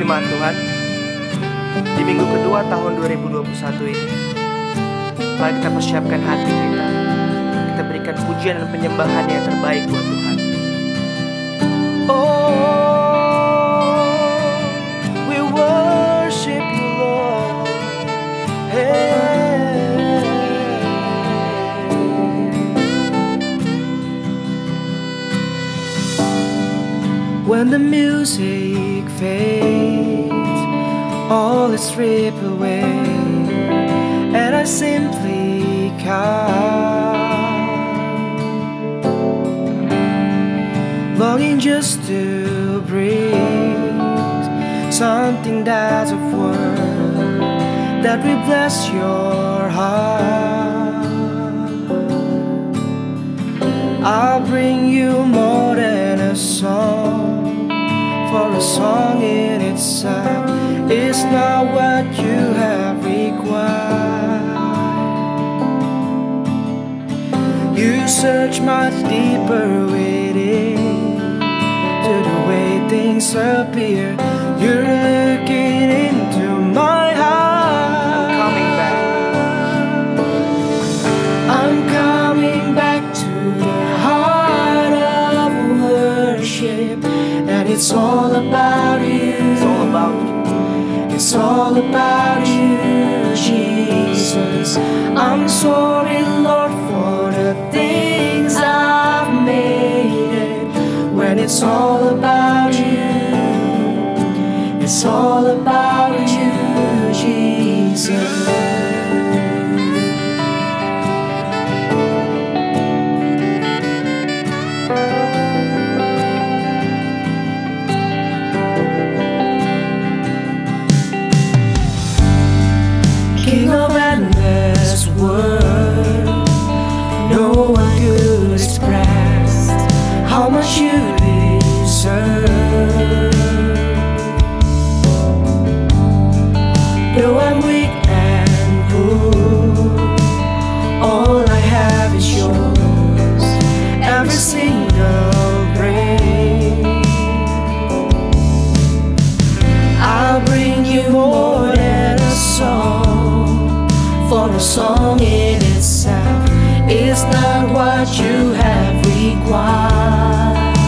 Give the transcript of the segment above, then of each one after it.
Jemaat Tuhan, di minggu kedua tahun 2021 ini, mari kita persiapkan hati kita berikan pujian dan penyembahan yang terbaik buat Tuhan. Oh, we worship you, Lord. Hey. When the music fades, all is stripped away, and I simply come, longing just to breathe something that's of worth that will bless your heart. I'll bring you more than a song, for a song in itself is not what you have required. You search much deeper within to the way things appear. You're looking into my heart. I'm coming back to the heart of worship, and it's all about you. It's all about you. It's all about you, Jesus. I'm sorry, Lord, for the things I've made it. When it's all about you, it's all about you, Jesus. King of endless world, no one could express how much you deserve. Though I'm weak and poor, all I have is yours, every single breath. I'll bring you more than a song, for a song in itself is not what you have required.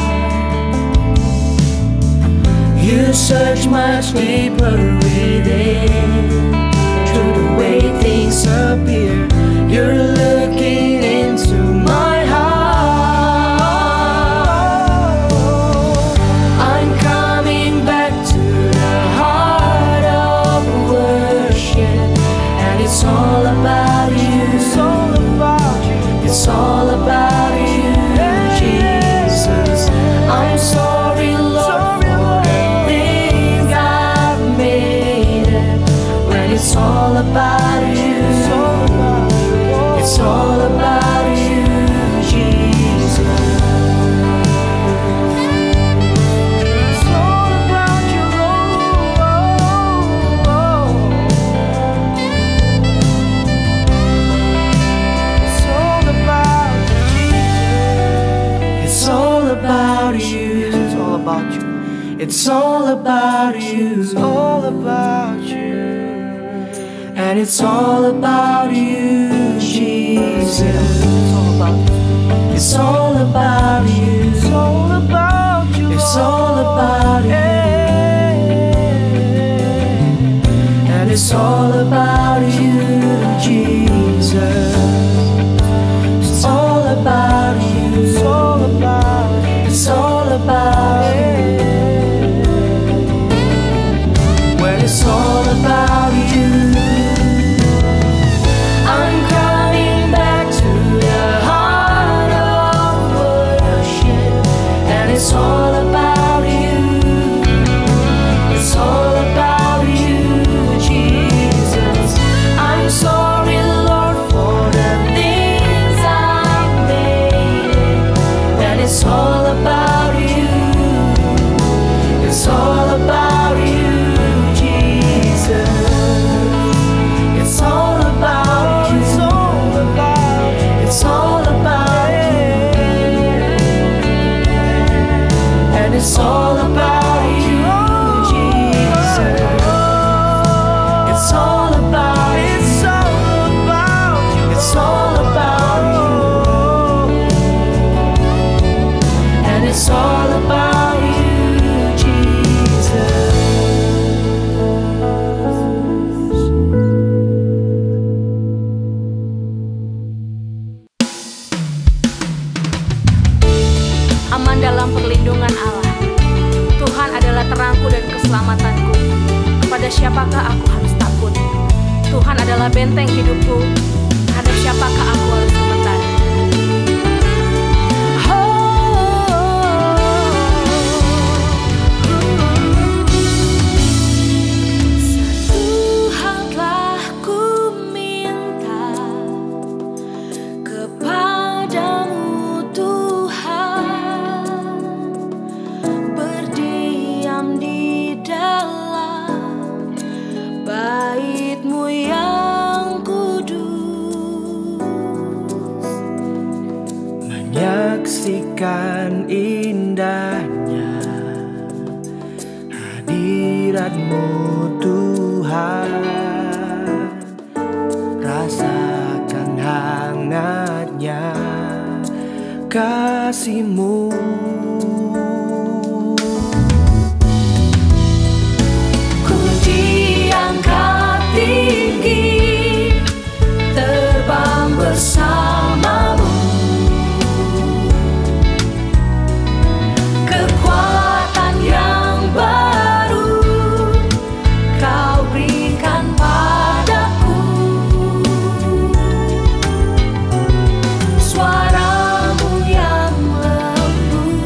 You search much deeper within, through the way things appear. You're looking into my heart. I'm coming back to the heart of worship, and it's all about you. It's all about you. It's all about you, Jesus. I'm sorry, Lord, for the things I've made it. When it's all about you, it's all about you, Jesus. It's all about you, Lord. It's all about you, Jesus. It's all about you. It's all about you. It's all about you. It's all about you. And it's all about you, Jesus. It's all about you. It's all about you. It's all about you. It's all about you. And it's all about you, Jesus. It's all about you. It's all about you. It's all about you. When it's all about you, I'm coming back to the heart of worship. it's all about you, Jesus. Aman dalam perlindungan Allah. Tuhan adalah terangku dan keselamatanku. Kepada siapakah aku harus takut? Tuhan adalah benteng hidupku. Terhadap siapakah aku harus gemetar? Satu hal telah ku minta kepadamu Tuhan, berdiam di dalam bait-Mu yang kudus, menyaksikan indahnya hadirat-Mu Tuhan, rasakan hangatnya kasih-Mu. Ku diangkat tinggi, terbang bersama-Mu, kekuatan yang baru Kau berikan padaku, suara-Mu yang lembut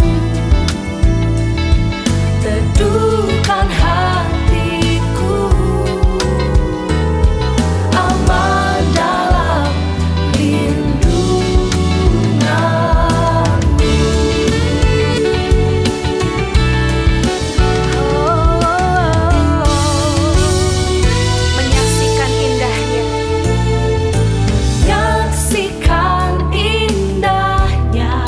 teduhkan hatiku, aman dalam lindungan-Mu. Menyaksikan indahnya, Menyaksikan indahnya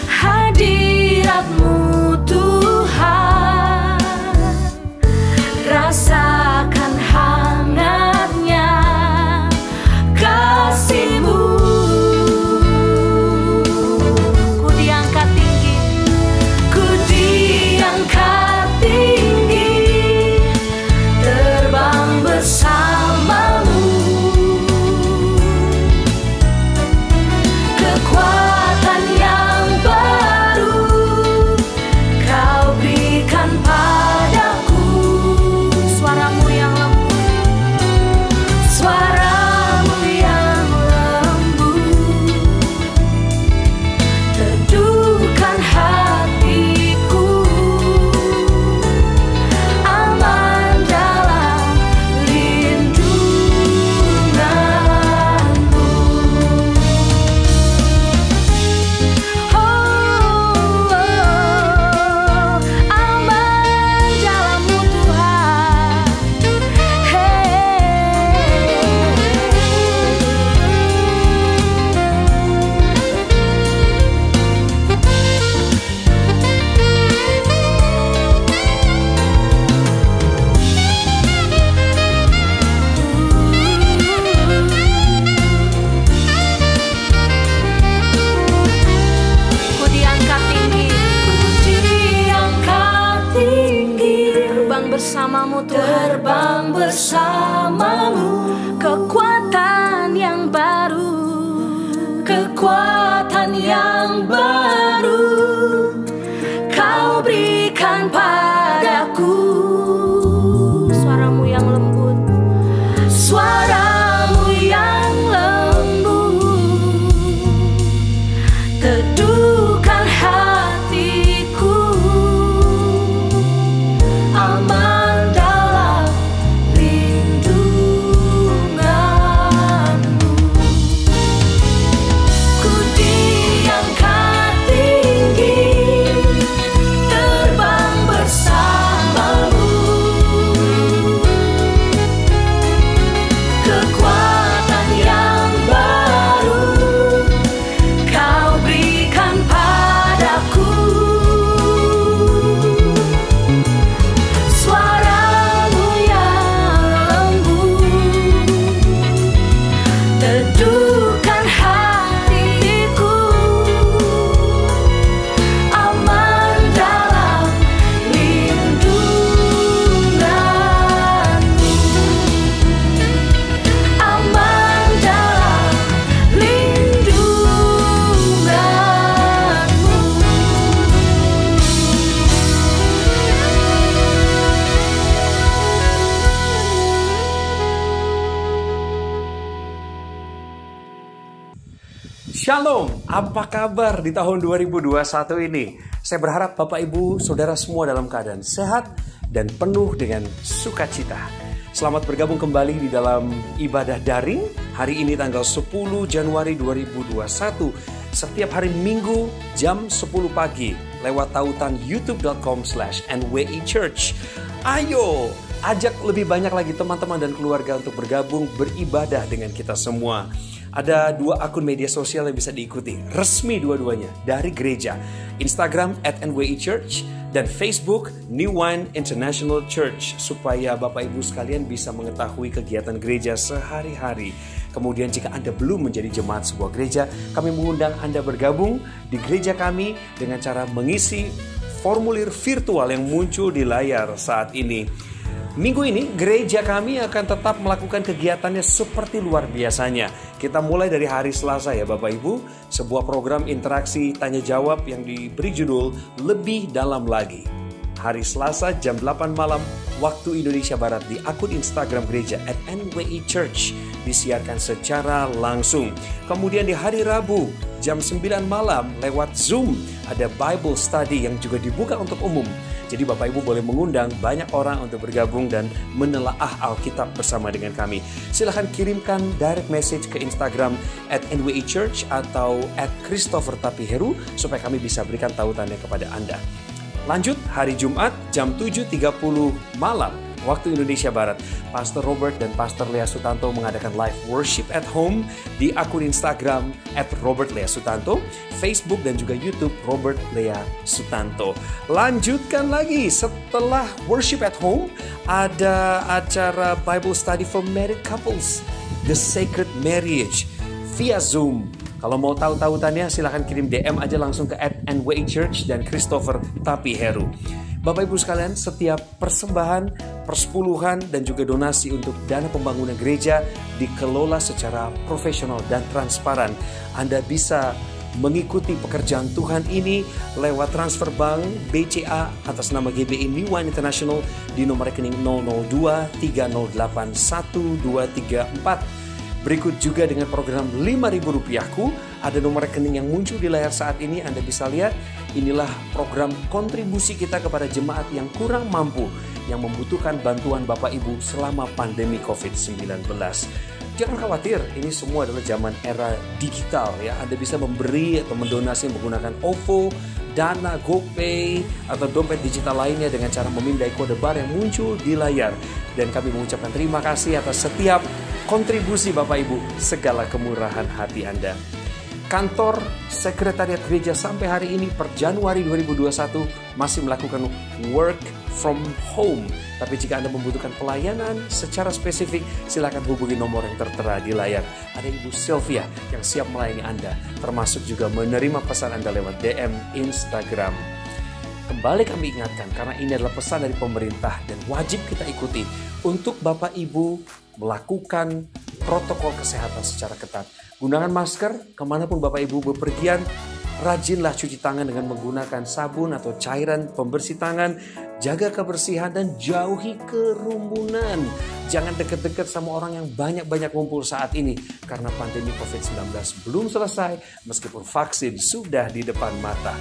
hadirat-Mu Tuhan, rasakan hangatnya kasih-Mu. ku diangkat tinggi, Ku diangkat tinggi, terbang bersama-Mu, kekuatan yang baru Kau berikan padaku, suara-Mu yang lembut suara-Mu yang lembut teduhkan hatiku, aman dalam lindungan-Mu. Aman dalam-Mu Tuhan. ku diangkat tinggi, Diangkat tinggi, terbang bersama-Mu Tuhan, terbang bersama-Mu, kekuatan yang baru kekuatan yang baru Kau berikan padaku, suara-Mu yang lembut suara-Mu yang lembut teduhkan hatiku, aman dalam lindungan-Mu. Shalom, apa kabar di tahun 2021 ini? Saya berharap Bapak Ibu Saudara semua dalam keadaan sehat dan penuh dengan sukacita. Selamat bergabung kembali di dalam ibadah daring. Hari ini tanggal 10 Januari 2021. Setiap hari Minggu jam 10 pagi lewat tautan youtube.com/NWI Church. Ayo, ajak lebih banyak lagi teman-teman dan keluarga untuk bergabung beribadah dengan kita semua. Ada 2 akun media sosial yang bisa diikuti, resmi dua-duanya dari gereja. Instagram @NWI Church dan Facebook New Wine International Church, supaya Bapak Ibu sekalian bisa mengetahui kegiatan gereja sehari-hari. Kemudian jika Anda belum menjadi jemaat sebuah gereja, kami mengundang Anda bergabung di gereja kami dengan cara mengisi formulir virtual yang muncul di layar saat ini. Minggu ini gereja kami akan tetap melakukan kegiatannya seperti luar biasanya. Kita mulai dari hari Selasa ya Bapak Ibu, sebuah program interaksi tanya jawab yang diberi judul Lebih Dalam Lagi. Hari Selasa jam 8 malam waktu Indonesia Barat di akun Instagram gereja @NWI Church disiarkan secara langsung. Kemudian di hari Rabu jam 9 malam lewat Zoom ada Bible Study yang juga dibuka untuk umum. Jadi Bapak Ibu boleh mengundang banyak orang untuk bergabung dan menelaah Alkitab bersama dengan kami. Silahkan kirimkan direct message ke Instagram @NWI Church atau @Christopher Tapiheru supaya kami bisa berikan tautannya kepada Anda. Lanjut, hari Jumat jam 7.30 malam waktu Indonesia Barat, Pastor Robert dan Pastor Lea Sutanto mengadakan live worship at home di akun Instagram @RobertLeaSutanto, Facebook dan juga YouTube Robert Lea Sutanto. Lanjutkan lagi, setelah worship at home ada acara Bible Study for Married Couples, The Sacred Marriage via Zoom. Kalau mau tahu tautannya silahkan kirim DM aja langsung ke @NWI Church dan Christopher Tapiheru. Bapak Ibu sekalian, setiap persembahan, persepuluhan dan juga donasi untuk dana pembangunan gereja dikelola secara profesional dan transparan. Anda bisa mengikuti pekerjaan Tuhan ini lewat transfer bank BCA atas nama GBI New Wine International di nomor rekening 002308124. Berikut juga dengan program Rp5.000ku, ada nomor rekening yang muncul di layar saat ini. Anda bisa lihat, inilah program kontribusi kita kepada jemaat yang kurang mampu, yang membutuhkan bantuan Bapak Ibu selama pandemi COVID-19. Jangan khawatir, ini semua adalah zaman era digital ya. Anda bisa memberi atau mendonasi menggunakan OVO, Dana, GoPay, atau dompet digital lainnya dengan cara memindai kode bar yang muncul di layar. Dan kami mengucapkan terima kasih atas setiap kontribusi Bapak Ibu, segala kemurahan hati Anda. Kantor Sekretariat Gereja sampai hari ini per Januari 2021 masih melakukan work from home. Tapi jika Anda membutuhkan pelayanan secara spesifik, silakan hubungi nomor yang tertera di layar. Ada Ibu Sylvia yang siap melayani Anda, termasuk juga menerima pesan Anda lewat DM Instagram. Kembali kami ingatkan, karena ini adalah pesan dari pemerintah dan wajib kita ikuti untuk Bapak Ibu melakukan protokol kesehatan secara ketat. Gunakan masker kemanapun Bapak Ibu bepergian. Rajinlah cuci tangan dengan menggunakan sabun atau cairan pembersih tangan. Jaga kebersihan dan jauhi kerumunan. Jangan dekat-dekat sama orang yang banyak-banyak ngumpul saat ini, karena pandemi COVID-19 belum selesai meskipun vaksin sudah di depan mata.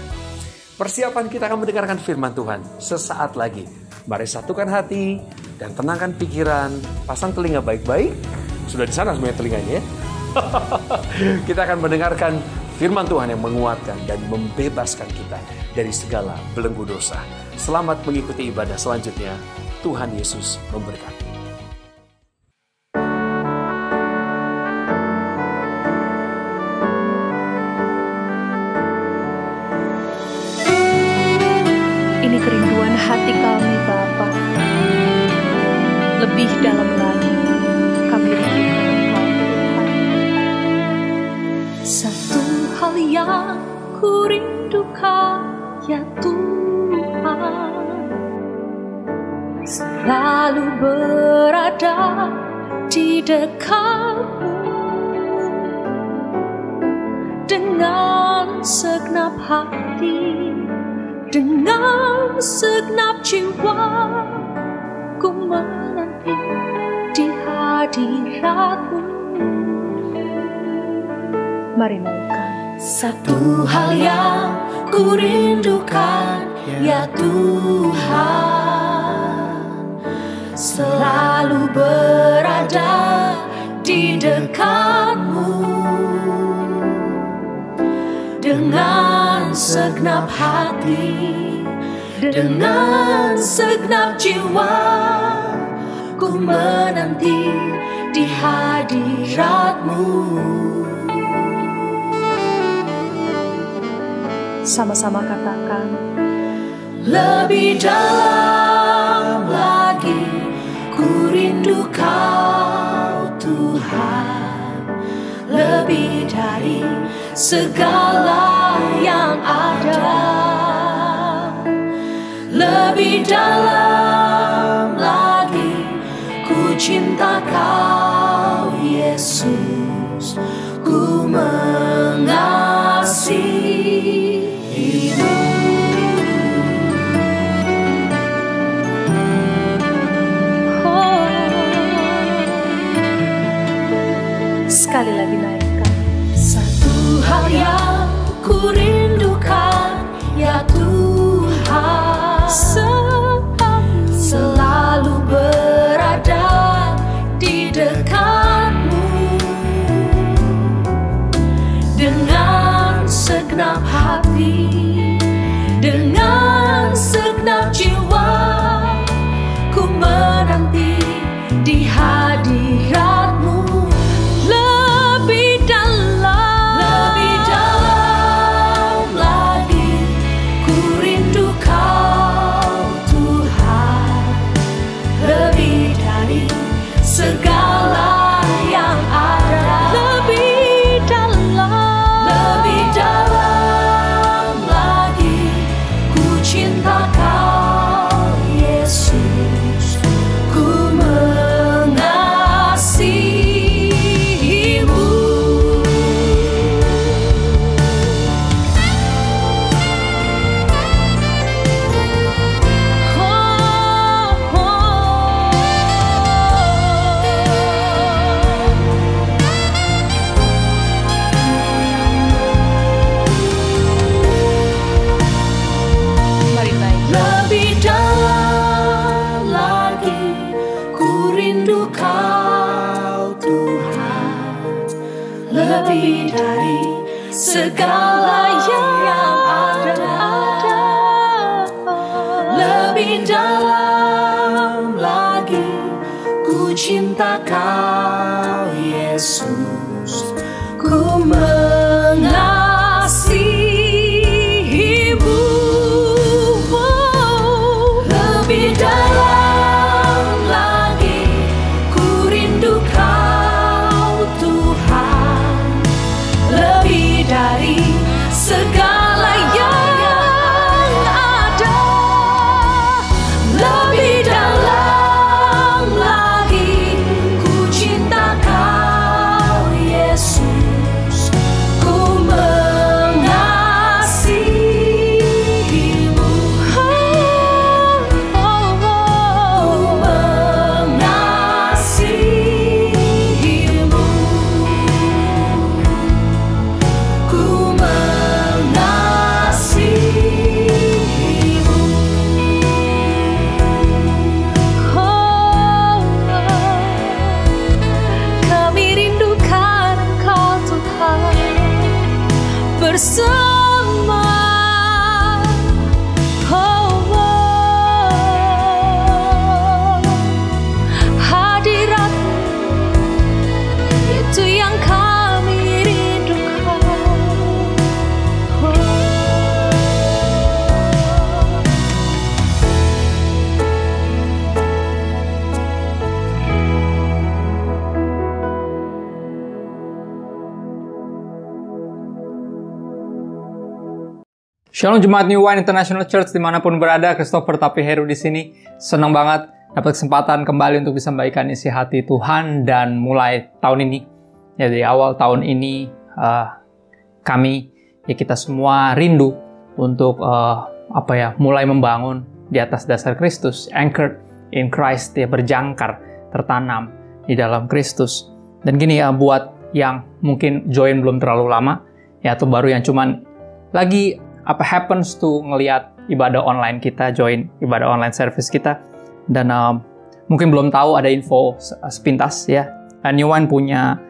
Persiapan kita akan mendengarkan firman Tuhan sesaat lagi. Mari satukan hati dan tenangkan pikiran. Pasang telinga baik-baik. Sudah di sana semuanya telinganya ya. Kita akan mendengarkan firman Tuhan yang menguatkan dan membebaskan kita dari segala belenggu dosa. Selamat mengikuti ibadah selanjutnya. Tuhan Yesus memberkati. Ini kerinduan hati kami, Bapa. Lebih dalam lagi, kami rindukan Engkau, Tuhan. Satu hal yang ku rindukan, ya Tuhan, selalu berada di dekatmu dengan segenap hati, dengan segenap jiwa, ku menanti di hadiratmu. Mari nyanyikan. Satu hal yang ku rindukan, ya Tuhan, selalu berada di dekat-Mu. Dengan segenap hati, dengan segenap jiwa, ku menanti di hadirat-Mu. Sama-sama katakan, lebih dalam lagi ku rindu Kau Tuhan, lebih dari segala yang ada. Lebih dalam lagi ku cinta Kau Yesus, ku mengasihi. sekali lagi naikkan. Satu hal yang ku rindukan, ya Tuhan, selalu berada di dekat-Mu. Dengan segenap hati, dengan segenap jiwa, ku menanti di hadirat-Mu. Segala yang ada, lebih dalam lagi ku cinta Kau Yesus, ku mengasihi-Mu. Lebih dari segala yang ada, lebih dalam lagi ku cinta Kau Yesus, ku mengasihi-Mu. Lebih dalam lagi ku rindu Kau Tuhan, lebih dari segala yang ada, lebih dalam lagi ku cinta Kau Yesus, ku mengasihi-Mu. Ku mengasihi-Mu. Ku mengasihi-Mu. Kami rindukan Engkau Tuhan bersama. Hadirat-Mu itu yang kami rindukan. Shalom Jemaat New Wine International Church dimanapun berada, Christopher Tapi Heru di sini. Senang banget dapat kesempatan kembali untuk bisa membagikan isi hati Tuhan, dan mulai tahun ini, ya di awal tahun ini kami, ya kita semua rindu untuk mulai membangun di atas dasar Kristus, anchored in Christ, ya berjangkar, tertanam di dalam Kristus. Dan gini ya, buat yang mungkin join belum terlalu lama, ya, atau baru yang cuman lagi happens to ngelihat ibadah online kita, join ibadah online service kita, dan mungkin belum tahu ada info sepintas ya. New Wine punya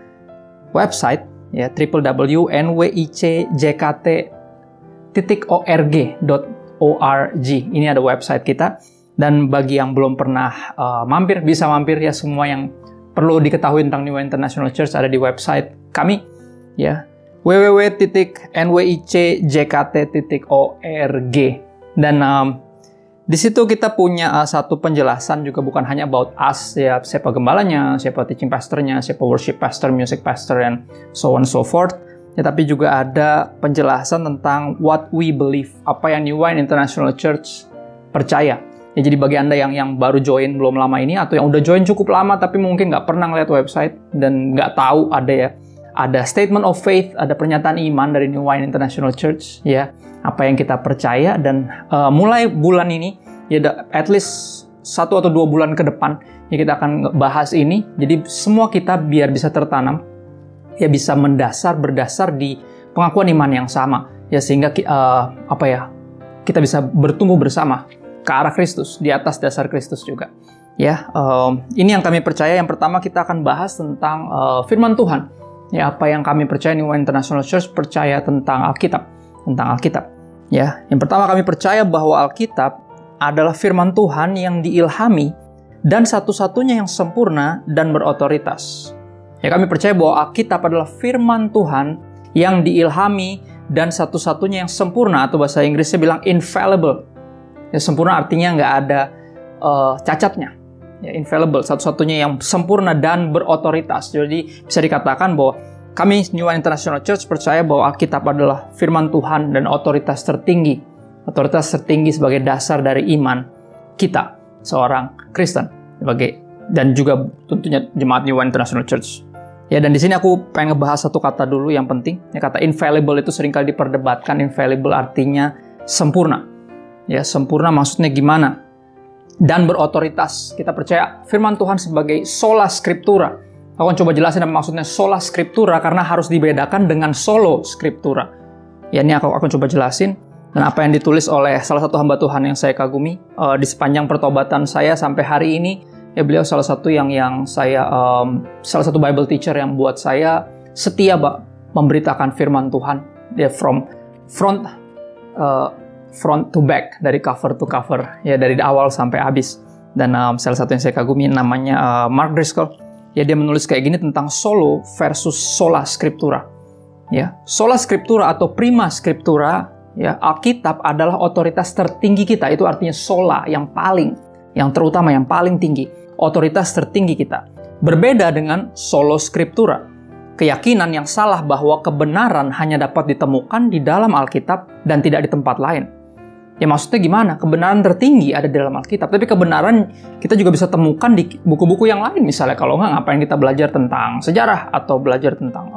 website ya, www.nywijkt.org. Ini ada website kita, dan bagi yang belum pernah mampir, bisa mampir ya. Semua yang perlu diketahui tentang New Wine International Church ada di website kami ya, www.nywijkt.org. Dan di situ kita punya satu penjelasan juga, bukan hanya about us ya, siapa gembalanya, siapa teaching pastornya, siapa worship pastor, music pastor, and so on and so forth ya, tapi juga ada penjelasan tentang what we believe, apa yang New Wine International Church percaya ya. Jadi bagi Anda yang baru join belum lama ini, atau yang udah join cukup lama tapi mungkin nggak pernah ngeliat website dan nggak tahu ada statement of faith, ada pernyataan iman dari New Wine International Church ya, apa yang kita percaya. Dan mulai bulan ini ya, at least 1 atau 2 bulan ke depan ya, kita akan bahas ini. Jadi semua kita biar bisa tertanam ya, bisa berdasar di pengakuan iman yang sama ya, sehingga kita bisa bertumbuh bersama ke arah Kristus, di atas dasar Kristus juga ya. Ini yang kami percaya. Yang pertama kita akan bahas tentang firman Tuhan ya, apa yang kami percaya New Wine International Church percaya tentang Alkitab ya. Yang pertama, kami percaya bahwa Alkitab adalah firman Tuhan yang diilhami dan satu-satunya yang sempurna dan berotoritas. Ya, kami percaya bahwa Alkitab adalah firman Tuhan yang diilhami dan satu-satunya yang sempurna, atau bahasa Inggrisnya bilang infallible. Ya, sempurna artinya nggak ada cacatnya. Ya, infallible, satu-satunya yang sempurna dan berotoritas. Jadi bisa dikatakan bahwa kami New Wine International Church percaya bahwa Alkitab adalah firman Tuhan dan otoritas tertinggi sebagai dasar dari iman kita seorang Kristen, dan juga tentunya jemaat New Wine International Church. Ya, dan di sini aku pengen ngebahas satu kata dulu yang penting. Ya, kata infallible itu seringkali diperdebatkan. Infallible artinya sempurna. Ya, sempurna maksudnya gimana? Dan berotoritas. Kita percaya firman Tuhan sebagai sola scriptura. Aku akan coba jelasin apa maksudnya sola scriptura, karena harus dibedakan dengan solo scriptura. Ya, ini aku akan coba jelasin. Dan apa yang ditulis oleh salah satu hamba Tuhan yang saya kagumi di sepanjang pertobatan saya sampai hari ini. Ya, beliau salah satu salah satu Bible teacher yang buat saya setia memberitakan firman Tuhan. Dia from front to back, dari cover to cover, ya, dari awal sampai habis. Dan salah satu yang saya kagumi namanya Mark Driscoll. Ya, dia menulis kayak gini tentang solo versus sola scriptura. Ya, sola scriptura atau prima scriptura, ya, Alkitab adalah otoritas tertinggi kita. Itu artinya sola, yang terutama, yang paling tinggi, otoritas tertinggi kita. Berbeda dengan solo scriptura, keyakinan yang salah bahwa kebenaran hanya dapat ditemukan di dalam Alkitab dan tidak di tempat lain. Ya, maksudnya gimana? Kebenaran tertinggi ada di dalam Alkitab, tapi kebenaran kita juga bisa temukan di buku-buku yang lain. Misalnya, kalau nggak, ngapain kita belajar tentang sejarah atau belajar tentang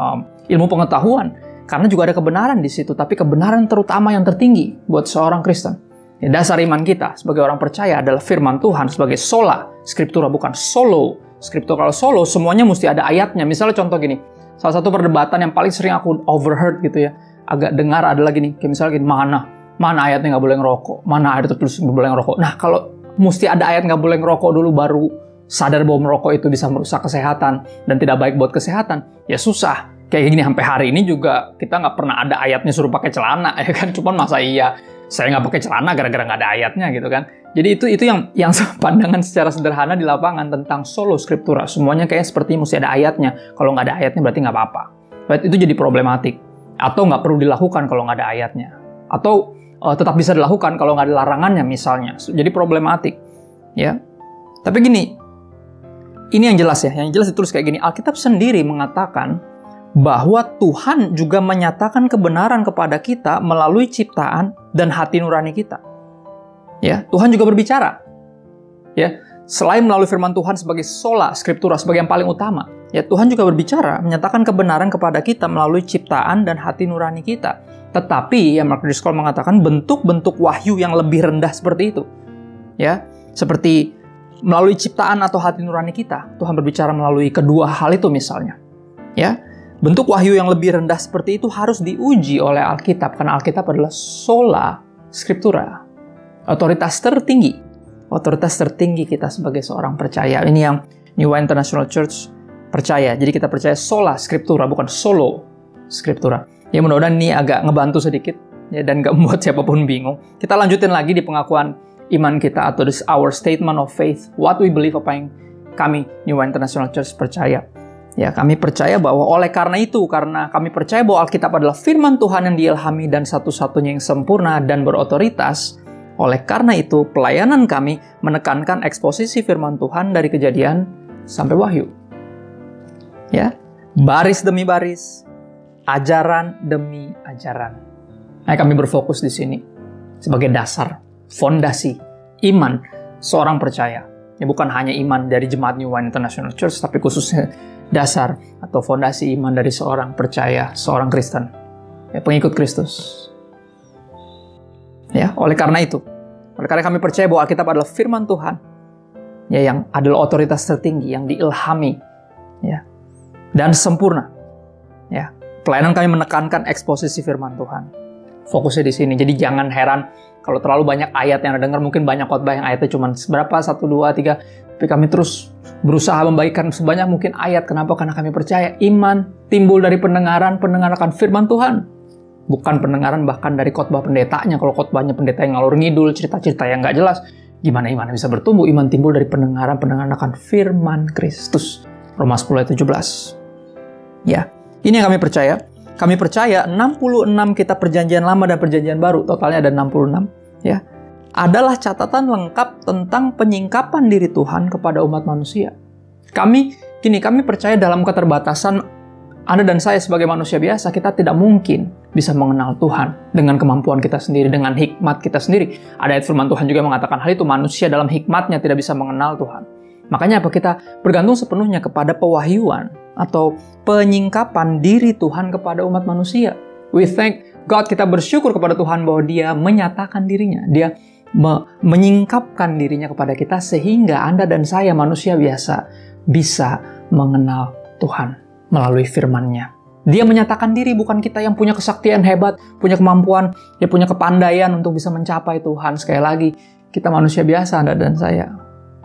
ilmu pengetahuan? Karena juga ada kebenaran di situ, tapi kebenaran terutama yang tertinggi buat seorang Kristen. Ya, dasar iman kita sebagai orang percaya adalah firman Tuhan sebagai sola scriptura, bukan solo scriptura. Kalau solo, semuanya mesti ada ayatnya. Misalnya contoh gini, salah satu perdebatan yang paling sering aku overheard gitu ya, agak dengar adalah gini, kayak misalnya gini, mana ayatnya nggak boleh ngerokok, mana ayat tertulis nggak boleh ngerokok. Nah, kalau mesti ada ayat nggak boleh ngerokok dulu baru sadar bahwa merokok itu bisa merusak kesehatan dan tidak baik buat kesehatan, ya susah. Kayak gini, sampai hari ini juga kita nggak pernah ada ayatnya suruh pakai celana, ya kan? Cuman masa iya saya nggak pakai celana gara-gara nggak ada ayatnya gitu kan? Jadi itu yang pandangan secara sederhana di lapangan tentang solo scriptura. Semuanya kayak seperti mesti ada ayatnya. Kalau nggak ada ayatnya berarti nggak apa-apa. Itu jadi problematik. Atau nggak perlu dilakukan kalau nggak ada ayatnya. Atau tetap bisa dilakukan kalau nggak ada larangannya misalnya. Jadi problematik. Ya. Tapi gini, ini yang jelas ya. Yang jelas ditulis kayak gini. Alkitab sendiri mengatakan bahwa Tuhan juga menyatakan kebenaran kepada kita melalui ciptaan dan hati nurani kita. Ya, Tuhan juga berbicara. Ya, selain melalui firman Tuhan sebagai sola scriptura, sebagai yang paling utama, ya, Tuhan juga berbicara, menyatakan kebenaran kepada kita melalui ciptaan dan hati nurani kita. Tetapi, ya, Mark Driscoll mengatakan bentuk-bentuk wahyu yang lebih rendah seperti itu. Ya, seperti melalui ciptaan atau hati nurani kita. Tuhan berbicara melalui kedua hal itu misalnya. Ya, bentuk wahyu yang lebih rendah seperti itu harus diuji oleh Alkitab, karena Alkitab adalah sola scriptura, otoritas tertinggi kita sebagai seorang percaya. Ini yang New Way International Church percaya. Jadi kita percaya sola scriptura, bukan solo scriptura. Ya, mudah-mudahan ini agak ngebantu sedikit ya, dan gak membuat siapapun bingung. Kita lanjutin lagi di pengakuan iman kita, atau this our statement of faith, what we believe, apa yang kami New Way International Church percaya. Ya, kami percaya bahwa oleh karena itu, karena kami percaya bahwa Alkitab adalah firman Tuhan yang diilhami dan satu-satunya yang sempurna dan berotoritas, oleh karena itu pelayanan kami menekankan eksposisi firman Tuhan dari Kejadian sampai Wahyu. Ya, baris demi baris, ajaran demi ajaran. Nah, kami berfokus di sini sebagai dasar, fondasi iman seorang percaya. Ya, bukan hanya iman dari jemaat New Way International Church, tapi khususnya dasar atau fondasi iman dari seorang percaya, seorang Kristen, ya, pengikut Kristus. Ya, oleh karena kami percaya bahwa Alkitab adalah firman Tuhan, ya, yang adalah otoritas tertinggi, yang diilhami, ya, dan sempurna. Ya, pelayanan kami menekankan eksposisi firman Tuhan. Fokusnya di sini. Jadi jangan heran kalau terlalu banyak ayat yang Anda dengar, mungkin banyak khotbah yang ayatnya cuma berapa, 1, 2, 3, tapi kami terus berusaha membagikan sebanyak mungkin ayat. Kenapa? Karena kami percaya iman timbul dari pendengaran akan firman Tuhan. Bukan pendengaran bahkan dari khotbah pendetanya. Kalau khotbahnya pendeta yang ngalur ngidul, cerita-cerita yang nggak jelas, gimana iman bisa bertumbuh? Iman timbul dari pendengaran akan firman Kristus. Roma 10 ayat 17. Ya, ini yang kami percaya. Kami percaya 66 kitab perjanjian lama dan perjanjian baru, totalnya ada 66, ya, adalah catatan lengkap tentang penyingkapan diri Tuhan kepada umat manusia. Kami percaya dalam keterbatasan Anda dan saya sebagai manusia biasa, kita tidak mungkin bisa mengenal Tuhan dengan kemampuan kita sendiri, dengan hikmat kita sendiri. Ada ayat firman Tuhan juga mengatakan hal itu, manusia dalam hikmatnya tidak bisa mengenal Tuhan. Makanya apa? Kita bergantung sepenuhnya kepada pewahyuan atau penyingkapan diri Tuhan kepada umat manusia. We thank God, kita bersyukur kepada Tuhan bahwa Dia menyatakan dirinya. Dia menyingkapkan dirinya kepada kita sehingga Anda dan saya manusia biasa bisa mengenal Tuhan melalui firman-Nya. Dia menyatakan diri, bukan kita yang punya kesaktian hebat, punya kemampuan, dia punya kepandaian untuk bisa mencapai Tuhan. Sekali lagi, kita manusia biasa, Anda dan saya.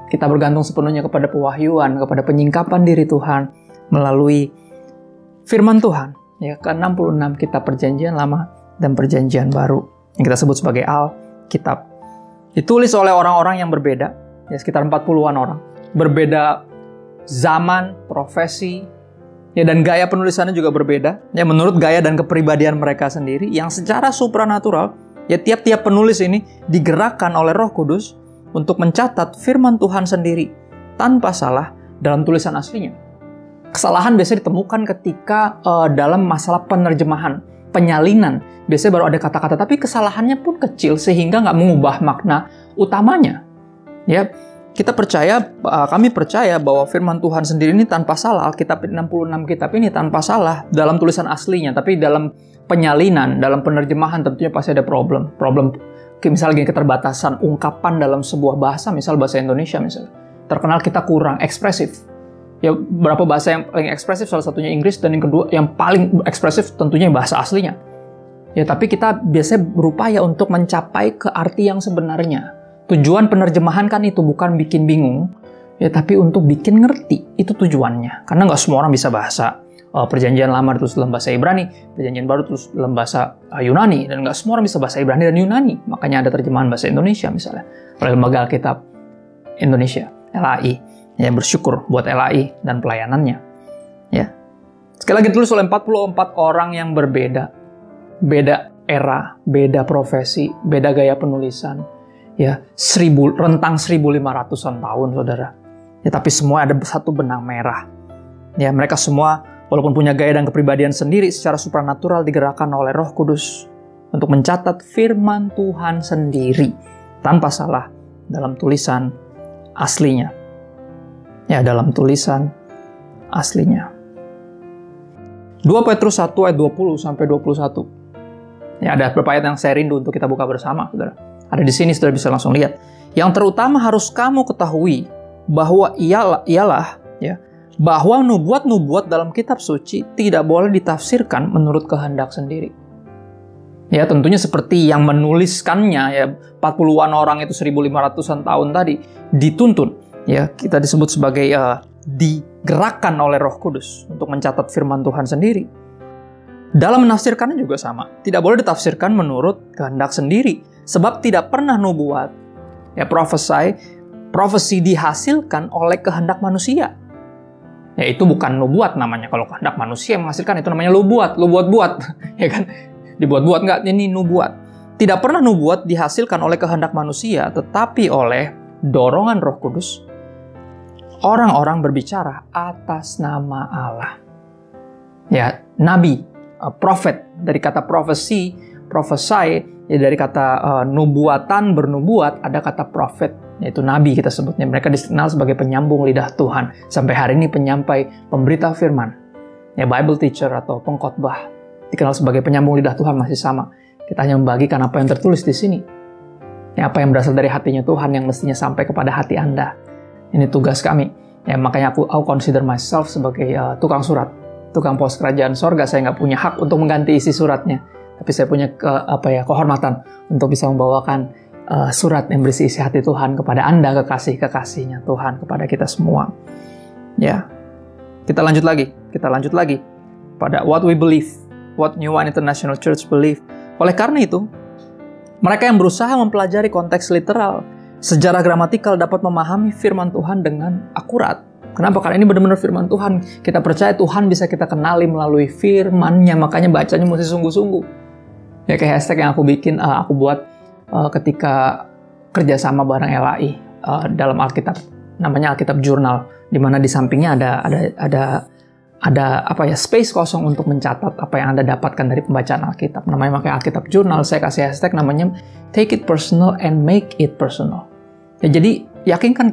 Kita bergantung sepenuhnya kepada pewahyuan, kepada penyingkapan diri Tuhan melalui firman Tuhan. Ya, ke-66 kitab perjanjian lama dan perjanjian baru yang kita sebut sebagai Alkitab. Ditulis oleh orang-orang yang berbeda, ya, sekitar 40-an orang. Berbeda zaman, profesi, ya, dan gaya penulisannya juga berbeda. Ya, menurut gaya dan kepribadian mereka sendiri yang secara supranatural, ya, tiap-tiap penulis ini digerakkan oleh Roh Kudus untuk mencatat firman Tuhan sendiri tanpa salah dalam tulisan aslinya. Kesalahan biasanya ditemukan ketika dalam masalah penerjemahan, penyalinan. Biasanya baru ada kata-kata, tapi kesalahannya pun kecil sehingga nggak mengubah makna utamanya. Ya, kami percaya bahwa firman Tuhan sendiri ini tanpa salah. Alkitab 66 kitab ini tanpa salah dalam tulisan aslinya, tapi dalam penyalinan, dalam penerjemahan tentunya pasti ada problem. Misalnya keterbatasan ungkapan dalam sebuah bahasa, misal bahasa Indonesia misalnya. Terkenal kita kurang ekspresif. Ya, berapa bahasa yang paling ekspresif? Salah satunya Inggris, dan yang kedua yang paling ekspresif tentunya bahasa aslinya. Ya, tapi kita biasanya berupaya untuk mencapai ke arti yang sebenarnya. Tujuan penerjemahan kan itu bukan bikin bingung, ya, tapi untuk bikin ngerti. Itu tujuannya. Karena nggak semua orang bisa bahasa perjanjian lama terus dalam bahasa Ibrani, perjanjian baru terus dalam bahasa Yunani, dan nggak semua orang bisa bahasa Ibrani dan Yunani. Makanya ada terjemahan bahasa Indonesia misalnya oleh Lembaga Alkitab Indonesia, LAI. Ya, bersyukur buat LAI dan pelayanannya. Ya, sekali lagi ditulis oleh 44 orang yang berbeda, beda era, beda profesi, beda gaya penulisan. Ya, rentang 1.500-an tahun, saudara. Ya, tapi semua ada satu benang merah. Ya, mereka semua walaupun punya gaya dan kepribadian sendiri, secara supranatural digerakkan oleh Roh Kudus untuk mencatat firman Tuhan sendiri tanpa salah dalam tulisan aslinya. Ya, dalam tulisan aslinya. 2 Petrus 1 ayat 20 sampai 21. Ya, ada beberapa ayat yang saya rindu untuk kita buka bersama, saudara. Ada di sini, saudara bisa langsung lihat. Yang terutama harus kamu ketahui bahwa ialah ya, bahwa nubuat-nubuat dalam kitab suci tidak boleh ditafsirkan menurut kehendak sendiri. Ya, tentunya seperti yang menuliskannya, ya 40-an orang itu 1500-an tahun tadi dituntun. Ya, kita disebut sebagai digerakkan oleh Roh Kudus untuk mencatat firman Tuhan sendiri. Dalam menafsirkannya juga sama. Tidak boleh ditafsirkan menurut kehendak sendiri. Sebab tidak pernah nubuat, ya profesi dihasilkan oleh kehendak manusia. Ya, itu bukan nubuat namanya. Kalau kehendak manusia yang menghasilkan itu namanya lu buat ya kan? Dibuat-buat, enggak, ini nubuat. Tidak pernah nubuat dihasilkan oleh kehendak manusia, tetapi oleh dorongan Roh Kudus. Orang-orang berbicara atas nama Allah. Ya, nabi, prophet, dari kata profesi, prophesy, ya dari kata nubuatan, bernubuat, ada kata prophet, yaitu nabi kita sebutnya. Mereka dikenal sebagai penyambung lidah Tuhan. Sampai hari ini penyampai, pemberita firman. Ya, Bible teacher atau pengkhotbah dikenal sebagai penyambung lidah Tuhan masih sama. Kita hanya membagikan apa yang tertulis di sini. Ya, apa yang berasal dari hatinya Tuhan yang mestinya sampai kepada hati Anda. Ini tugas kami. Ya, makanya aku consider myself sebagai tukang surat, tukang pos kerajaan sorga. Saya nggak punya hak untuk mengganti isi suratnya, tapi saya punya kehormatan untuk bisa membawakan surat yang berisi isi hati Tuhan kepada Anda, kekasih-kekasihnya Tuhan, kepada kita semua. Ya, kita lanjut lagi pada what we believe. What New Wine International Church believe. Oleh karena itu, mereka yang berusaha mempelajari konteks literal, sejarah gramatikal dapat memahami firman Tuhan dengan akurat. Kenapa? Karena ini benar-benar firman Tuhan. Kita percaya Tuhan bisa kita kenali melalui firman-Nya, makanya bacanya mesti sungguh-sungguh. Ya, kayak hashtag yang aku buat ketika kerjasama bareng LAI dalam Alkitab, namanya Alkitab Jurnal, di mana di sampingnya ada space kosong untuk mencatat apa yang Anda dapatkan dari pembacaan Alkitab. Namanya pakai Alkitab Jurnal. Saya kasih hashtag namanya Take It Personal and Make It Personal. Ya, jadi yakinkan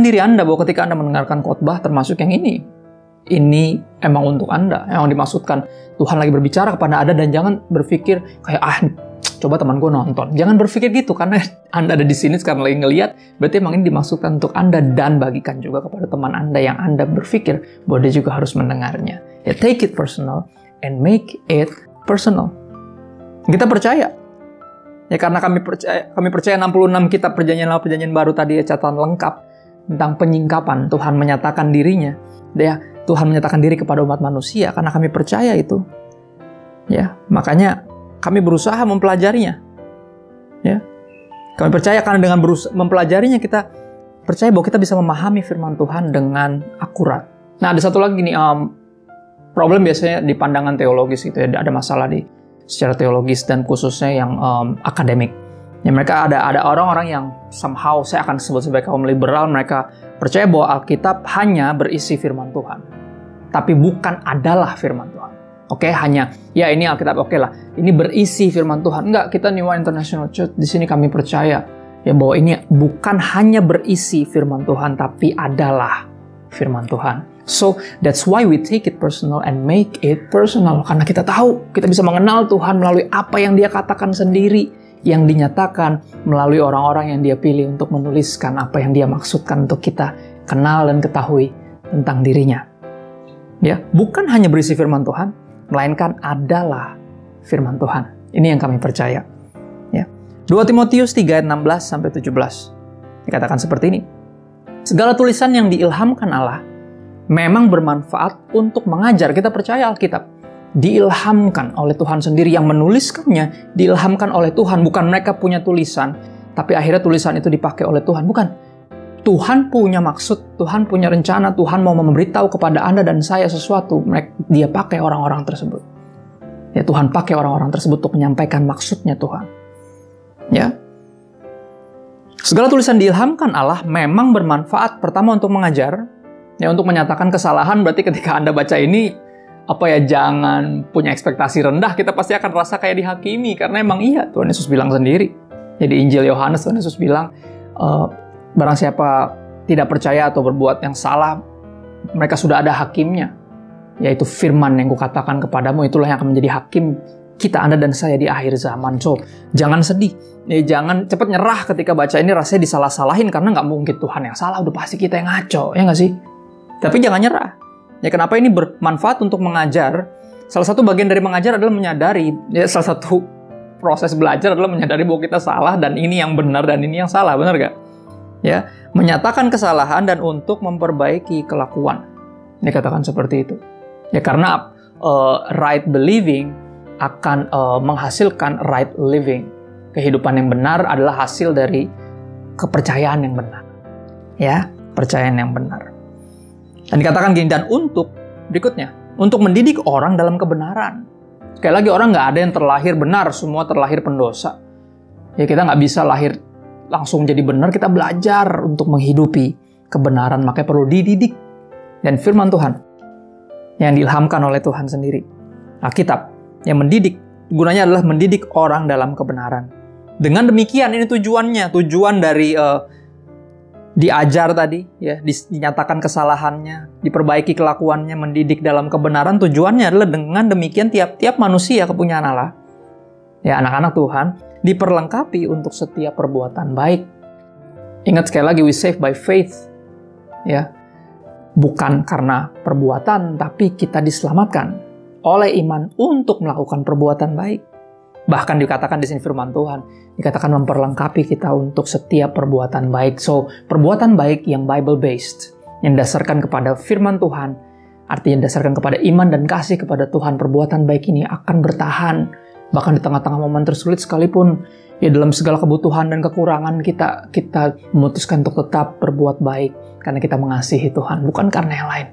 diri Anda bahwa ketika Anda mendengarkan khotbah termasuk yang ini emang untuk Anda. Yang dimaksudkan Tuhan lagi berbicara kepada Anda, dan jangan berpikir kayak coba teman gue nonton. Jangan berpikir gitu, karena Anda ada di sini sekarang lagi ngeliat, berarti emang ini dimaksudkan untuk Anda, dan bagikan juga kepada teman Anda yang Anda berpikir bahwa dia juga harus mendengarnya. Ya, take it personal and make it personal. Kita percaya. Ya, karena kami percaya 66 kitab perjanjian lama, perjanjian baru tadi, catatan lengkap tentang penyingkapan. Tuhan menyatakan dirinya. Ya, Tuhan menyatakan diri kepada umat manusia, karena kami percaya itu. Ya, makanya kami berusaha mempelajarinya. Ya. Kami percaya karena dengan mempelajarinya kita percaya bahwa kita bisa memahami firman Tuhan dengan akurat. Nah, ada satu lagi nih, problem biasanya di pandangan teologis gitu ya, ada masalah secara teologis dan khususnya yang akademik. Ya, mereka ada orang-orang yang somehow saya akan sebut sebagai kaum liberal, mereka percaya bahwa Alkitab hanya berisi firman Tuhan, tapi bukan adalah firman Tuhan. Oke, hanya ya ini Alkitab, oke lah, ini berisi firman Tuhan. Enggak, kita New Wine International Church di sini kami percaya ya bahwa ini bukan hanya berisi firman Tuhan, tapi adalah firman Tuhan. So that's why we take it personal and make it personal. Karena kita tahu kita bisa mengenal Tuhan melalui apa yang Dia katakan sendiri, yang dinyatakan melalui orang-orang yang Dia pilih untuk menuliskan apa yang Dia maksudkan untuk kita kenal dan ketahui tentang dirinya. Ya, bukan hanya berisi firman Tuhan, melainkan adalah firman Tuhan. Ini yang kami percaya. Ya. 2 Timotius 3 ayat 16-17 dikatakan seperti ini. Segala tulisan yang diilhamkan Allah memang bermanfaat untuk mengajar. Kita percaya Alkitab diilhamkan oleh Tuhan sendiri, yang menuliskannya diilhamkan oleh Tuhan. Bukan mereka punya tulisan, tapi akhirnya tulisan itu dipakai oleh Tuhan. Bukan. Tuhan punya maksud, Tuhan punya rencana, Tuhan mau memberitahu kepada Anda dan saya sesuatu. Dia pakai orang-orang tersebut. Ya, Tuhan pakai orang-orang tersebut untuk menyampaikan maksudnya Tuhan. Ya. Segala tulisan diilhamkan Allah memang bermanfaat. Pertama untuk mengajar, ya, untuk menyatakan kesalahan. Berarti ketika Anda baca ini, jangan punya ekspektasi rendah. Kita pasti akan rasa kayak dihakimi, karena emang iya, Tuhan Yesus bilang sendiri. Jadi Injil Yohanes, Tuhan Yesus bilang, barang siapa tidak percaya atau berbuat yang salah, mereka sudah ada hakimnya, yaitu firman yang kukatakan kepadamu, itulah yang akan menjadi hakim kita, Anda dan saya di akhir zaman. So, jangan sedih, jangan cepat nyerah ketika baca ini rasanya disalah-salahin, karena nggak mungkin Tuhan yang salah, udah pasti kita yang ngaco, ya nggak sih? Tapi jangan nyerah. Ya, kenapa ini bermanfaat untuk mengajar? Salah satu bagian dari mengajar adalah menyadari, ya, salah satu proses belajar adalah menyadari bahwa kita salah dan ini yang benar dan ini yang salah, benar gak? Ya, menyatakan kesalahan dan untuk memperbaiki kelakuan. Ini katakan seperti itu. Ya, karena right believing akan menghasilkan right living. Kehidupan yang benar adalah hasil dari kepercayaan yang benar. Ya, percayaan yang benar. Dan dikatakan gini, dan untuk berikutnya, untuk mendidik orang dalam kebenaran. Sekali lagi, orang nggak ada yang terlahir benar, semua terlahir pendosa. Ya, kita nggak bisa lahir langsung jadi benar, kita belajar untuk menghidupi kebenaran, makanya perlu dididik. Dan firman Tuhan yang diilhamkan oleh Tuhan sendiri, Alkitab, yang mendidik, gunanya adalah mendidik orang dalam kebenaran. Dengan demikian, ini tujuannya, tujuan dari diajar tadi, ya, dinyatakan kesalahannya, diperbaiki kelakuannya, mendidik dalam kebenaran. Tujuannya adalah dengan demikian tiap-tiap manusia kepunyaan Allah, ya, anak-anak Tuhan, diperlengkapi untuk setiap perbuatan baik. Ingat sekali lagi, we saved by faith, ya, bukan karena perbuatan, tapi kita diselamatkan oleh iman untuk melakukan perbuatan baik. Bahkan dikatakan di sini firman Tuhan, dikatakan memperlengkapi kita untuk setiap perbuatan baik. So, perbuatan baik yang Bible-based, yang dasarkan kepada firman Tuhan, artinya dasarkan kepada iman dan kasih kepada Tuhan, perbuatan baik ini akan bertahan. Bahkan di tengah-tengah momen tersulit sekalipun, ya, dalam segala kebutuhan dan kekurangan kita memutuskan untuk tetap berbuat baik. Karena kita mengasihi Tuhan, bukan karena yang lain.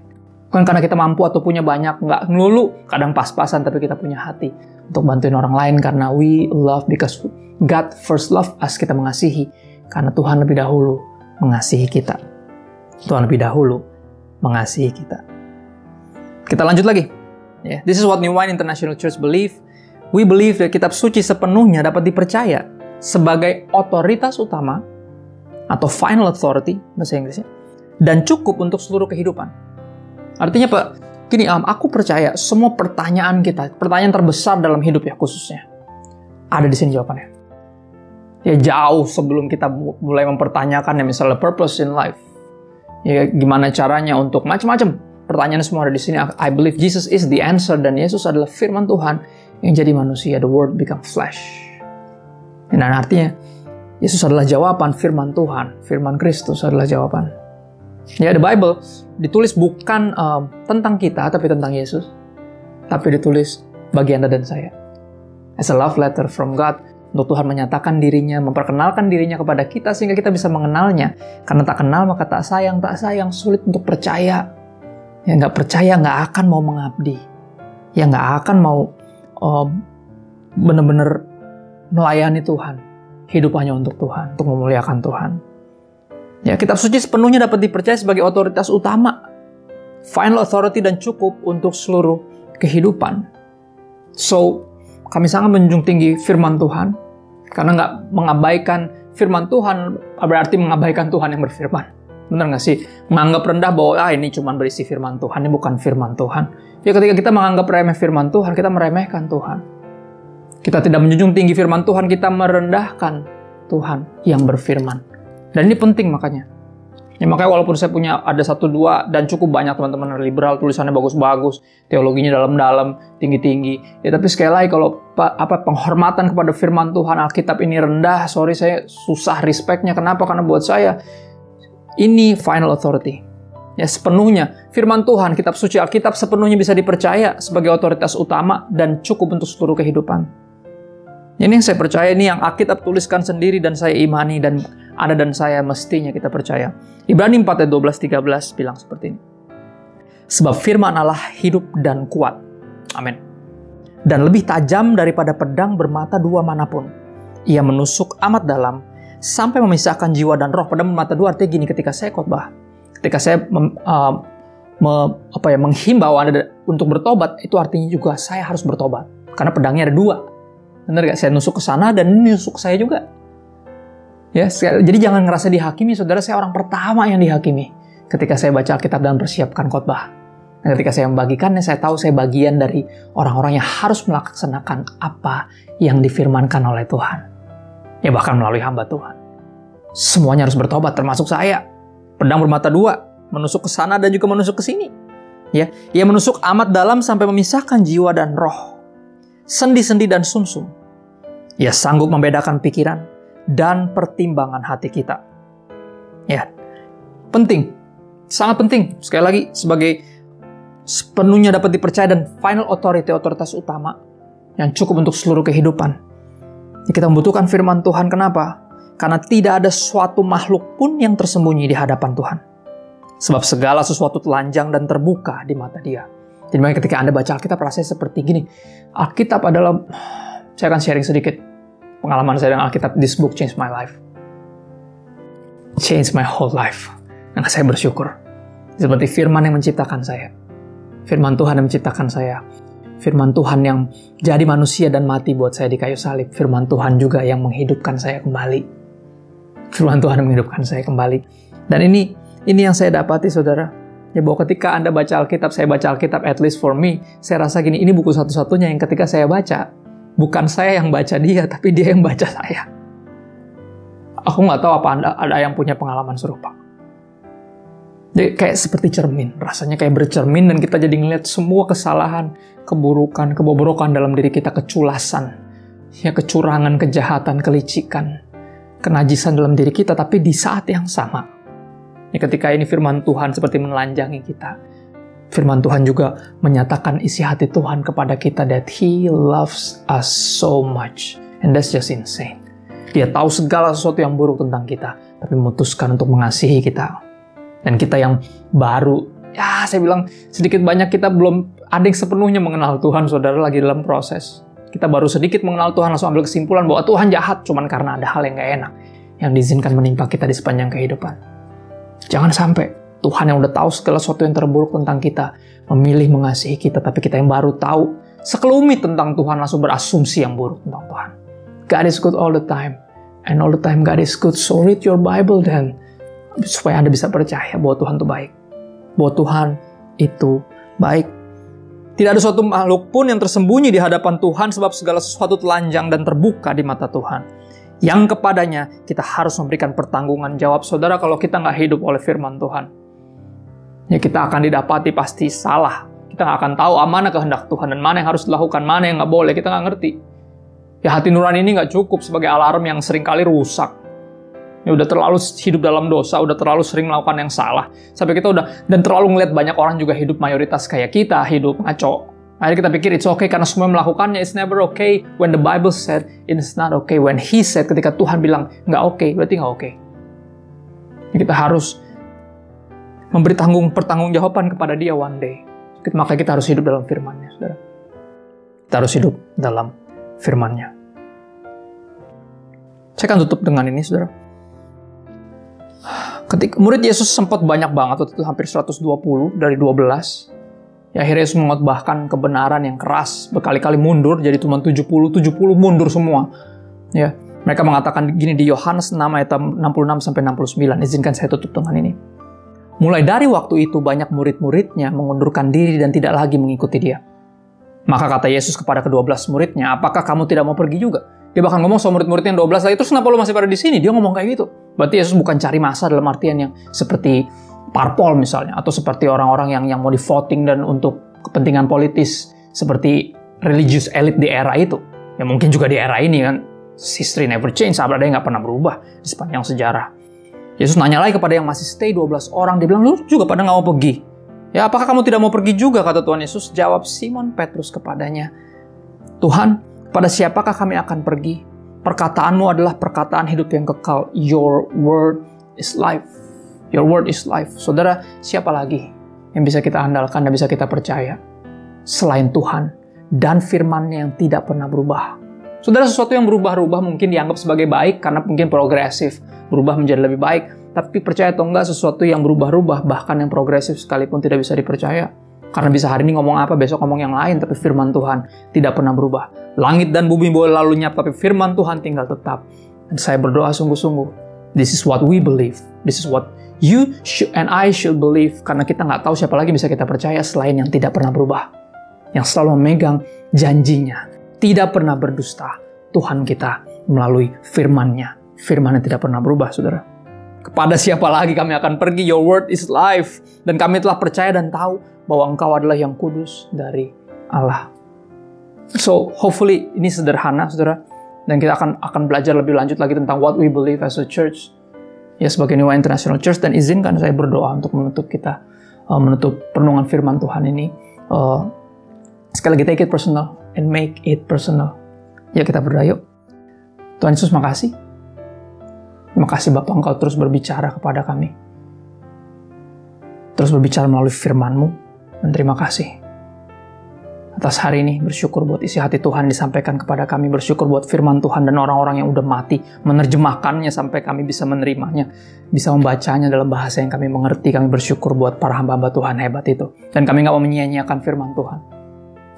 Bukan karena kita mampu atau punya banyak, nggak melulu, kadang pas-pasan, tapi kita punya hati untuk bantuin orang lain karena we love because God first love us, kita mengasihi karena Tuhan lebih dahulu mengasihi kita. Tuhan lebih dahulu mengasihi kita. Kita lanjut lagi. Yeah. This is what New Wine International Church believe. We believe that kitab suci sepenuhnya dapat dipercaya sebagai otoritas utama atau final authority bahasa Inggrisnya, dan cukup untuk seluruh kehidupan. Artinya, Pak, gini, aku percaya semua pertanyaan kita, pertanyaan terbesar dalam hidup ya khususnya, ada di sini jawabannya. Ya, jauh sebelum kita mulai mempertanyakan ya misalnya purpose in life. Ya, gimana caranya untuk macam-macam. Pertanyaan semua ada di sini. I believe Jesus is the answer, dan Yesus adalah firman Tuhan yang jadi manusia. The word become flesh. Dan artinya, Yesus adalah jawaban, firman Tuhan, firman Kristus adalah jawaban. Ya, the Bible ditulis bukan tentang kita, tapi tentang Yesus. Tapi ditulis bagi Anda dan saya. As a love letter from God, untuk Tuhan menyatakan dirinya, memperkenalkan dirinya kepada kita, sehingga kita bisa mengenalnya. Karena tak kenal maka tak sayang, sulit untuk percaya. Yang nggak percaya nggak akan mau mengabdi. Yang nggak akan mau benar-benar melayani Tuhan. Hidup hanya untuk Tuhan, untuk memuliakan Tuhan. Ya, kitab suci sepenuhnya dapat dipercaya sebagai otoritas utama, final authority, dan cukup untuk seluruh kehidupan. So, kami sangat menjunjung tinggi firman Tuhan, karena nggak mengabaikan firman Tuhan berarti mengabaikan Tuhan yang berfirman. Benar nggak sih? Menganggap rendah bahwa ini cuma berisi firman Tuhan, ini bukan firman Tuhan. Ya, ketika kita menganggap remeh firman Tuhan, kita meremehkan Tuhan. Kita tidak menjunjung tinggi firman Tuhan, kita merendahkan Tuhan yang berfirman. Dan ini penting makanya. Ya, makanya walaupun saya punya ada 1-2 dan cukup banyak teman-teman liberal, tulisannya bagus-bagus, teologinya dalam-dalam, tinggi-tinggi. Ya, tapi sekali lagi kalau penghormatan kepada firman Tuhan, Alkitab ini rendah, sorry saya susah respectnya. Kenapa? Karena buat saya ini final authority. Ya, sepenuhnya firman Tuhan, kitab suci Alkitab sepenuhnya bisa dipercaya sebagai otoritas utama dan cukup untuk seluruh kehidupan. Ini yang saya percaya, ini yang Alkitab tuliskan sendiri dan saya imani, dan Anda dan saya mestinya kita percaya. Ibrani 4 ayat 12-13 bilang seperti ini. Sebab firman Allah hidup dan kuat. Amin. Dan lebih tajam daripada pedang bermata dua manapun. Ia menusuk amat dalam sampai memisahkan jiwa dan roh. Pedang bermata dua artinya gini, ketika saya khotbah, ketika saya menghimbau Anda untuk bertobat, itu artinya juga saya harus bertobat. Karena pedangnya ada dua. Benar gak? Saya nusuk ke sana dan ini nusuk saya juga. Ya, jadi jangan ngerasa dihakimi, saudara. Saya orang pertama yang dihakimi ketika saya baca Alkitab dan persiapkan khotbah. Dan ketika saya membagikannya, saya tahu saya bagian dari orang-orang yang harus melaksanakan apa yang difirmankan oleh Tuhan. Ya, bahkan melalui hamba Tuhan. Semuanya harus bertobat, termasuk saya. Pedang bermata dua. menusuk ke sana dan juga menusuk ke sini. Ya, ia menusuk amat dalam sampai memisahkan jiwa dan roh, sendi-sendi dan sumsum. Ia sanggup membedakan pikiran dan pertimbangan hati kita. Ya, penting, sangat penting. Sekali lagi, sebagai sepenuhnya dapat dipercaya dan final authority, otoritas utama yang cukup untuk seluruh kehidupan. Kita membutuhkan firman Tuhan. Kenapa? Karena tidak ada suatu makhluk pun yang tersembunyi di hadapan Tuhan. Sebab segala sesuatu telanjang dan terbuka di mata Dia. Jadi ketika Anda baca Alkitab, rasanya seperti gini. Alkitab adalah, saya akan sharing sedikit pengalaman saya dengan Alkitab. This book changed my life. Changed my whole life. Dan saya bersyukur. Seperti firman yang menciptakan saya. Firman Tuhan yang menciptakan saya. Firman Tuhan yang jadi manusia dan mati buat saya di kayu salib. Firman Tuhan juga yang menghidupkan saya kembali. Firman Tuhan yang menghidupkan saya kembali. Dan ini yang saya dapati, saudara. Ya, bahwa ketika Anda baca Alkitab, saya baca Alkitab, at least for me, saya rasa gini, ini buku satu-satunya yang ketika saya baca, bukan saya yang baca dia, tapi dia yang baca saya. Aku nggak tahu apa ada yang punya pengalaman serupa. Jadi kayak seperti cermin, rasanya kayak bercermin dan kita jadi ngeliat semua kesalahan, keburukan, kebobrokan dalam diri kita, keculasan, ya kecurangan, kejahatan, kelicikan, kenajisan dalam diri kita, tapi di saat yang sama. Ya, ketika ini firman Tuhan seperti menelanjangi kita. Firman Tuhan juga menyatakan isi hati Tuhan kepada kita, that He loves us so much. And that's just insane. Dia tahu segala sesuatu yang buruk tentang kita, tapi memutuskan untuk mengasihi kita. Dan kita yang baru, ya saya bilang sedikit banyak kita belum ada yang sepenuhnya mengenal Tuhan, saudara, lagi dalam proses. Kita baru sedikit mengenal Tuhan, langsung ambil kesimpulan bahwa Tuhan jahat, cuman karena ada hal yang gak enak yang diizinkan menimpa kita di sepanjang kehidupan. Jangan sampai Tuhan yang udah tahu segala sesuatu yang terburuk tentang kita memilih mengasihi kita, tapi kita yang baru tahu sekelumit tentang Tuhan langsung berasumsi yang buruk tentang Tuhan. God is good all the time, and all the time God is good. So read your Bible then, supaya Anda bisa percaya bahwa Tuhan itu baik, bahwa Tuhan itu baik. Tidak ada suatu makhluk pun yang tersembunyi di hadapan Tuhan, sebab segala sesuatu telanjang dan terbuka di mata Tuhan. Yang kepadanya kita harus memberikan pertanggungan jawab. Saudara, kalau kita nggak hidup oleh firman Tuhan, ya kita akan didapati pasti salah. Kita nggak akan tahu mana kehendak Tuhan dan mana yang harus dilakukan, mana yang nggak boleh. Kita nggak ngerti. Ya, hati nurani ini nggak cukup sebagai alarm yang seringkali rusak. Ya, udah terlalu hidup dalam dosa, udah terlalu sering melakukan yang salah. Sampai kita dan terlalu ngeliat banyak orang juga hidup mayoritas kayak kita, hidup ngaco. Akhirnya kita pikir it's okay karena semua melakukannya. It's never okay when the Bible said it's not okay. When He said, ketika Tuhan bilang nggak okay, berarti nggak okay. Kita harus memberi pertanggungjawaban kepada Dia one day. Maka kita harus hidup dalam firman-Nya, saudara. Kita harus hidup dalam firman-Nya. Saya akan tutup dengan ini, saudara. Ketika murid Yesus sempat banyak banget, waktu itu hampir 120 dari 12. Ya, akhirnya Yesus mengotbahkan kebenaran yang keras, berkali-kali mundur, jadi cuma 70 mundur semua. Ya, mereka mengatakan gini di Yohanes 6 ayat 66-69, izinkan saya tutup dengan ini. Mulai dari waktu itu banyak murid-muridnya mengundurkan diri dan tidak lagi mengikuti Dia. Maka kata Yesus kepada ke-12 muridnya, apakah kamu tidak mau pergi juga? Dia bahkan ngomong sama murid-muridnya yang 12 lagi, terus kenapa lu masih pada di sini? Dia ngomong kayak gitu. Berarti Yesus bukan cari masa dalam artian yang seperti parpol misalnya, atau seperti orang-orang yang mau di voting dan untuk kepentingan politis seperti religious elite di era itu. Ya mungkin juga di era ini kan, history never change, ada yang nggak pernah berubah di sepanjang sejarah. Yesus nanya lagi kepada yang masih stay 12 orang, dia bilang, lu juga pada nggak mau pergi? Ya, apakah kamu tidak mau pergi juga, kata Tuhan Yesus? Jawab Simon Petrus kepadanya, Tuhan, pada siapakah kami akan pergi? Perkataanmu adalah perkataan hidup yang kekal. Your word is life. Your word is life. Saudara, siapa lagi yang bisa kita andalkan dan bisa kita percaya selain Tuhan dan firman-Nya yang tidak pernah berubah? Saudara, sesuatu yang berubah-ubah mungkin dianggap sebagai baik karena mungkin progresif, berubah menjadi lebih baik. Tapi percaya atau enggak, sesuatu yang berubah-ubah, bahkan yang progresif sekalipun tidak bisa dipercaya. Karena bisa hari ini ngomong apa, besok ngomong yang lain, tapi firman Tuhan tidak pernah berubah. Langit dan bumi boleh lalu lenyap, tapi firman Tuhan tinggal tetap. Dan saya berdoa sungguh-sungguh, this is what we believe. This is what you and I should believe. Karena kita nggak tahu siapa lagi bisa kita percaya selain yang tidak pernah berubah. Yang selalu memegang janjinya. Tidak pernah berdusta. Tuhan kita melalui firman-Nya. Firman yang tidak pernah berubah, saudara. Kepada siapa lagi kami akan pergi? Your word is life. Dan kami telah percaya dan tahu bahwa Engkau adalah yang kudus dari Allah. So, hopefully ini sederhana, saudara. Dan kita akan belajar lebih lanjut lagi tentang what we believe as a church. Ya, sebagai New Way International Church. Dan izinkan saya berdoa untuk menutup renungan firman Tuhan ini. Sekali lagi, take it personal and make it personal. Ya, kita berdoa yuk. Tuhan Yesus, makasih. Terima kasih Bapak, Engkau terus berbicara kepada kami. Terus berbicara melalui firman-Mu. Dan terima kasih atas hari ini. Bersyukur buat isi hati Tuhan disampaikan kepada kami. Bersyukur buat firman Tuhan dan orang-orang yang udah mati menerjemahkannya sampai kami bisa menerimanya, bisa membacanya dalam bahasa yang kami mengerti. Kami bersyukur buat para hamba-hamba Tuhan hebat itu. Dan kami gak mau menyia-nyiakan firman Tuhan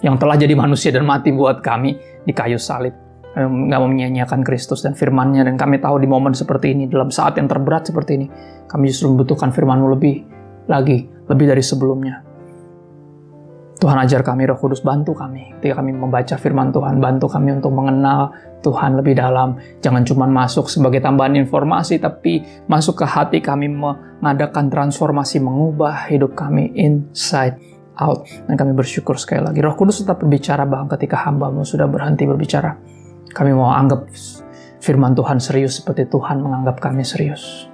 yang telah jadi manusia dan mati buat kami di kayu salib. Kami gak mau menyia-nyiakan Kristus dan firman-Nya. Dan kami tahu di momen seperti ini, dalam saat yang terberat seperti ini, kami justru membutuhkan firman-Mu lebih dari sebelumnya. Tuhan, ajar kami, Roh Kudus bantu kami ketika kami membaca firman Tuhan. Bantu kami untuk mengenal Tuhan lebih dalam. Jangan cuma masuk sebagai tambahan informasi, tapi masuk ke hati kami, mengadakan transformasi, mengubah hidup kami inside out. Dan kami bersyukur sekali lagi, Roh Kudus tetap berbicara bahkan ketika hamba-Mu sudah berhenti berbicara. Kami mau anggap firman Tuhan serius seperti Tuhan menganggap kami serius.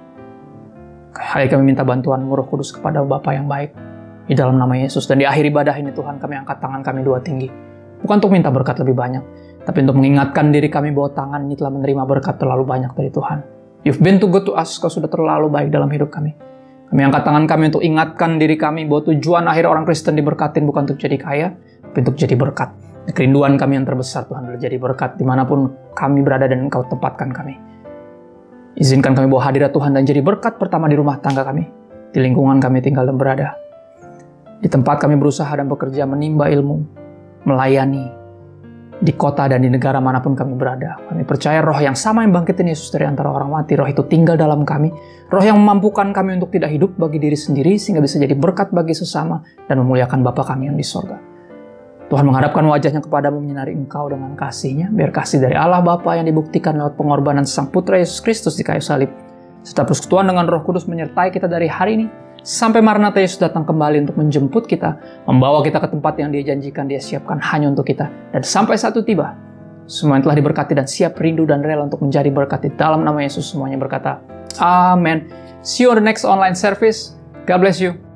Hari kami minta bantuan-Mu, Roh Kudus, kepada Bapa yang baik. Di dalam nama Yesus. Dan di akhir ibadah ini Tuhan, kami angkat tangan kami dua tinggi. Bukan untuk minta berkat lebih banyak, tapi untuk mengingatkan diri kami bahwa tangan ini telah menerima berkat terlalu banyak dari Tuhan. You've been too good to us. Kau sudah terlalu baik dalam hidup kami. Kami angkat tangan kami untuk ingatkan diri kami bahwa tujuan akhir orang Kristen diberkatin bukan untuk jadi kaya, tapi untuk jadi berkat. Kerinduan kami yang terbesar Tuhan adalah jadi berkat dimanapun kami berada dan Engkau tempatkan kami. Izinkan kami bawa hadirat Tuhan dan jadi berkat pertama di rumah tangga kami, di lingkungan kami tinggal dan berada. Di tempat kami berusaha dan bekerja, menimba ilmu, melayani, di kota dan di negara manapun kami berada. Kami percaya roh yang sama yang bangkitin Yesus dari antara orang mati, roh itu tinggal dalam kami. Roh yang memampukan kami untuk tidak hidup bagi diri sendiri, sehingga bisa jadi berkat bagi sesama dan memuliakan Bapa kami yang di sorga. Tuhan menghadapkan wajahnya kepadamu, menyinari engkau dengan kasih-Nya. Biar kasih dari Allah Bapa yang dibuktikan lewat pengorbanan Sang Putra Yesus Kristus di kayu salib, serta persekutuan dengan Roh Kudus menyertai kita dari hari ini sampai Maranatha Yesus datang kembali untuk menjemput kita, membawa kita ke tempat yang Dia janjikan, Dia siapkan hanya untuk kita. Dan sampai satu tiba, semua yang telah diberkati dan siap rindu dan rela untuk menjadi berkat di dalam nama Yesus, semuanya berkata, Amen. See you on the next online service. God bless you.